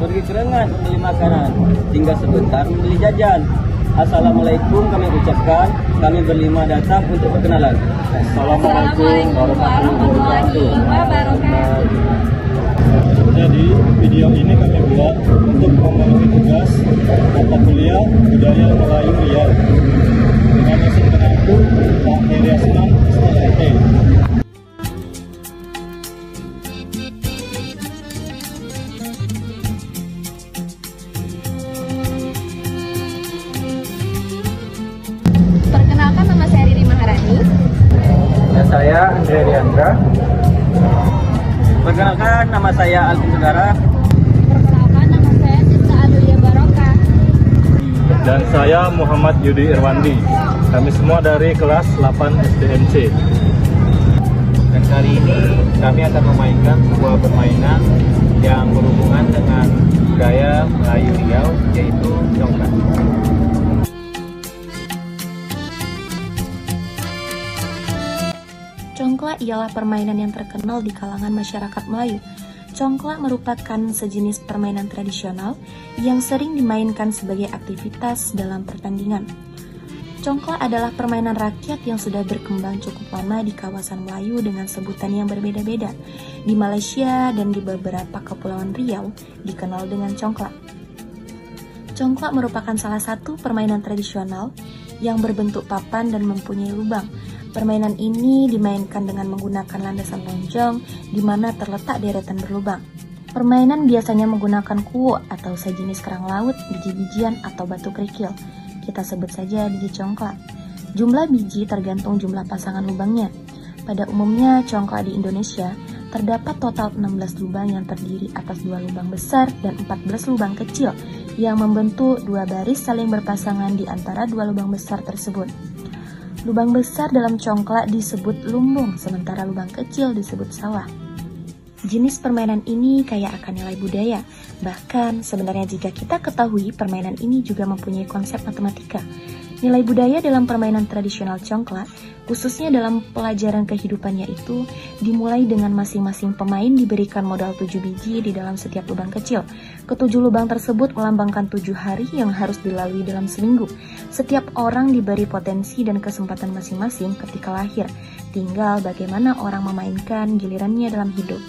pergi ke rengas membeli makanan, tinggal sebentar membeli jajan. Assalamualaikum kami ucapkan, kami berlima datang untuk berkenalan. Assalamualaikum warahmatullahi wabarakatuh. Jadi video ini kami buat untuk memenuhi tugas mata kuliah budaya Melayu Riau dengan dosen pengampu Pak Heri Asman SLT. Perkenalkan, nama saya Riri Maharani. Dan saya Andre Riandra. Perkenalkan, nama saya Alvin Saudara. Perkenalkan, nama saya Siska Adulia Baroka. Dan saya Muhammad Yudi Irwandi. Kami semua dari kelas 8 SDMC. Dan kali ini kami akan memainkan sebuah permainan yang berhubungan dengan budaya Melayu Riau, yaitu congklak. Congklak ialah permainan yang terkenal di kalangan masyarakat Melayu. Congklak merupakan sejenis permainan tradisional yang sering dimainkan sebagai aktivitas dalam pertandingan. Congklak adalah permainan rakyat yang sudah berkembang cukup lama di kawasan Melayu dengan sebutan yang berbeda-beda. Di Malaysia dan di beberapa kepulauan Riau dikenal dengan congklak. Congklak merupakan salah satu permainan tradisional yang berbentuk papan dan mempunyai lubang. Permainan ini dimainkan dengan menggunakan landasan lonjong di mana terletak deretan berlubang. Permainan biasanya menggunakan kuo atau sejenis kerang laut, biji-bijian atau batu kerikil. Kita sebut saja biji congklak. Jumlah biji tergantung jumlah pasangan lubangnya. Pada umumnya, congklak di Indonesia terdapat total 16 lubang yang terdiri atas 2 lubang besar dan 14 lubang kecil yang membentuk 2 baris saling berpasangan di antara 2 lubang besar tersebut. Lubang besar dalam congklak disebut lumbung, sementara lubang kecil disebut sawah. Jenis permainan ini kaya akan nilai budaya. Bahkan sebenarnya jika kita ketahui, permainan ini juga mempunyai konsep matematika. Nilai budaya dalam permainan tradisional congklak, khususnya dalam pelajaran kehidupannya itu, dimulai dengan masing-masing pemain diberikan modal 7 biji di dalam setiap lubang kecil. Ketujuh lubang tersebut melambangkan 7 hari yang harus dilalui dalam seminggu. Setiap orang diberi potensi dan kesempatan masing-masing ketika lahir. Tinggal bagaimana orang memainkan gilirannya dalam hidup.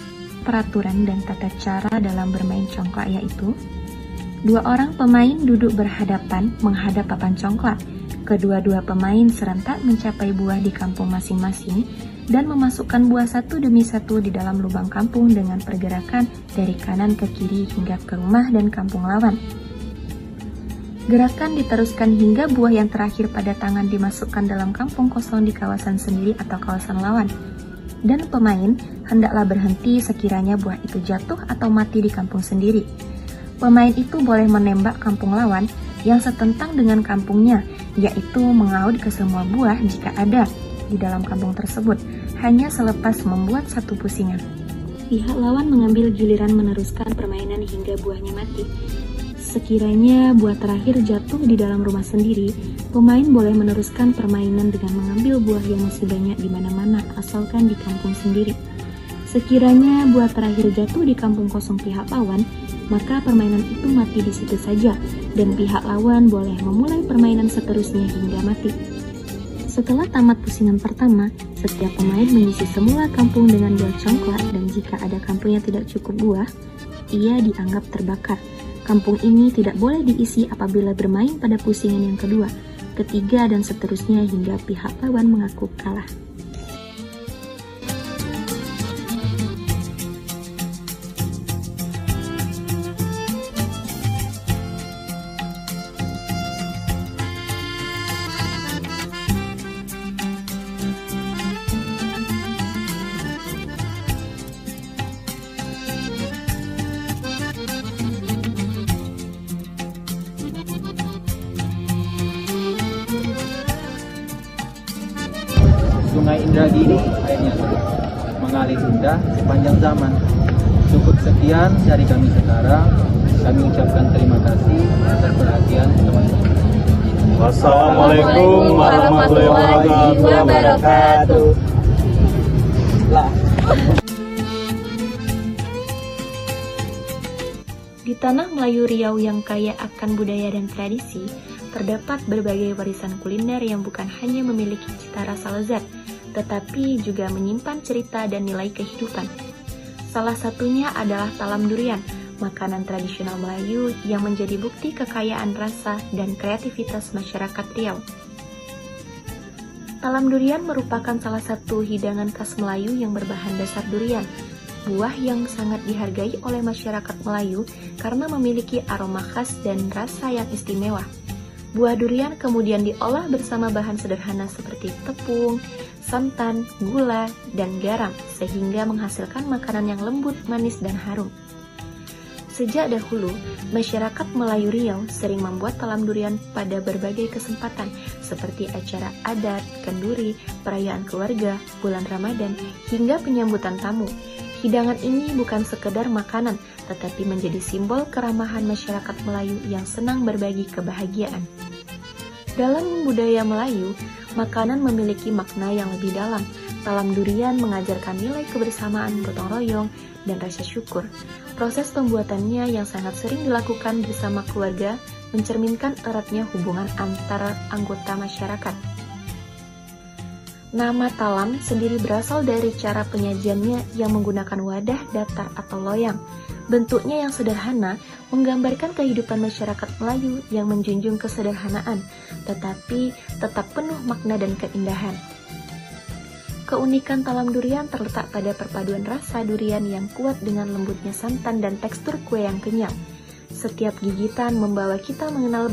Peraturan dan tata cara dalam bermain congklak yaitu: 2 orang pemain duduk berhadapan menghadap papan congklak. Kedua-dua pemain serentak mencapai buah di kampung masing-masing dan memasukkan buah satu demi satu di dalam lubang kampung dengan pergerakan dari kanan ke kiri hingga ke rumah dan kampung lawan. Gerakan diteruskan hingga buah yang terakhir pada tangan dimasukkan dalam kampung kosong di kawasan sendiri atau kawasan lawan. Dan pemain hendaklah berhenti sekiranya buah itu jatuh atau mati di kampung sendiri. Pemain itu boleh menembak kampung lawan yang setentang dengan kampungnya, yaitu mengaud ke semua buah jika ada di dalam kampung tersebut, hanya selepas membuat satu pusingan. Pihak lawan mengambil giliran meneruskan permainan hingga buahnya mati. Sekiranya buah terakhir jatuh di dalam rumah sendiri, pemain boleh meneruskan permainan dengan mengambil buah yang masih banyak di mana-mana asalkan di kampung sendiri. Sekiranya buah terakhir jatuh di kampung kosong pihak lawan, maka permainan itu mati di situ saja dan pihak lawan boleh memulai permainan seterusnya hingga mati. Setelah tamat pusingan pertama, setiap pemain mengisi semula kampung dengan buah congklak dan jika ada kampung yang tidak cukup buah, ia dianggap terbakar. Kampung ini tidak boleh diisi apabila bermain pada pusingan yang kedua, ketiga dan seterusnya hingga pihak lawan mengaku kalah. Sungai Indragiri airnya surut, mengalir indah sepanjang zaman. Cukup sekian dari kami sekarang. Kami ucapkan terima kasih atas perhatian teman-teman. Wassalamualaikum warahmatullahi wabarakatuh. Di tanah Melayu Riau yang kaya akan budaya dan tradisi, terdapat berbagai warisan kuliner yang bukan hanya memiliki cita rasa lezat, tetapi juga menyimpan cerita dan nilai kehidupan. Salah satunya adalah talam durian, makanan tradisional Melayu yang menjadi bukti kekayaan rasa dan kreativitas masyarakat Riau. Talam durian merupakan salah satu hidangan khas Melayu yang berbahan dasar durian, buah yang sangat dihargai oleh masyarakat Melayu karena memiliki aroma khas dan rasa yang istimewa. Buah durian kemudian diolah bersama bahan sederhana seperti tepung, santan, gula, dan garam sehingga menghasilkan makanan yang lembut, manis, dan harum. Sejak dahulu, masyarakat Melayu Riau sering membuat talam durian pada berbagai kesempatan seperti acara adat, kenduri, perayaan keluarga, bulan Ramadan, hingga penyambutan tamu. Hidangan ini bukan sekedar makanan, tetapi menjadi simbol keramahan masyarakat Melayu yang senang berbagi kebahagiaan. Dalam budaya Melayu, makanan memiliki makna yang lebih dalam. Talam durian mengajarkan nilai kebersamaan, gotong royong, dan rasa syukur. Proses pembuatannya yang sangat sering dilakukan bersama keluarga mencerminkan eratnya hubungan antara anggota masyarakat. Nama talam sendiri berasal dari cara penyajiannya yang menggunakan wadah datar atau loyang. Bentuknya yang sederhana menggambarkan kehidupan masyarakat Melayu yang menjunjung kesederhanaan, tetapi tetap penuh makna dan keindahan. Keunikan talam durian terletak pada perpaduan rasa durian yang kuat dengan lembutnya santan dan tekstur kue yang kenyal. Setiap gigitan membawa kita mengenal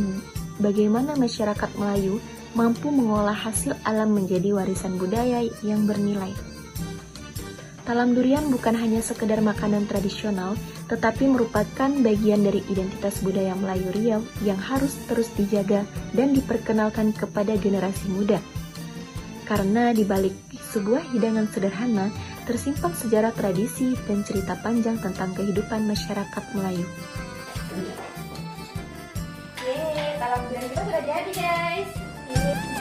bagaimana masyarakat Melayu mampu mengolah hasil alam menjadi warisan budaya yang bernilai. Talam durian bukan hanya sekedar makanan tradisional, tetapi merupakan bagian dari identitas budaya Melayu Riau yang harus terus dijaga dan diperkenalkan kepada generasi muda. Karena di balik sebuah hidangan sederhana, tersimpan sejarah tradisi dan cerita panjang tentang kehidupan masyarakat Melayu. Yeay, talam durian kita sudah jadi guys. Yeay.